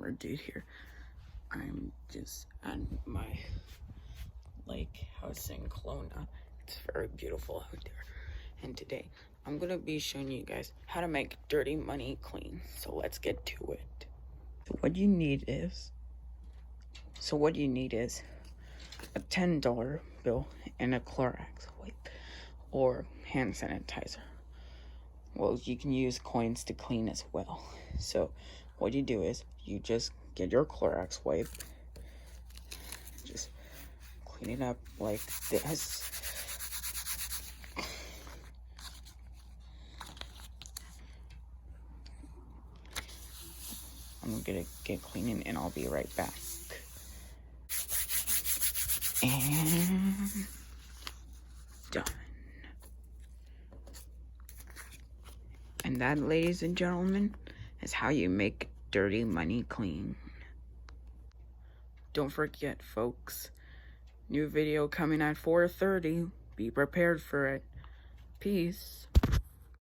camera dude here. I'm just at my lake house in Kelowna. It's very beautiful out there. And today I'm gonna be showing you guys how to make dirty money clean. So let's get to it. What you need is a $10 bill and a Clorox wipe or hand sanitizer. Well, you can use coins to clean as well. So what you do is you just get your Clorox wipe, just clean it up like this. I'm gonna get cleaning and I'll be right back. And done. And that, ladies and gentlemen, is how you make dirty money clean. Don't forget, folks, new video coming at 4:30. Be prepared for it. Peace.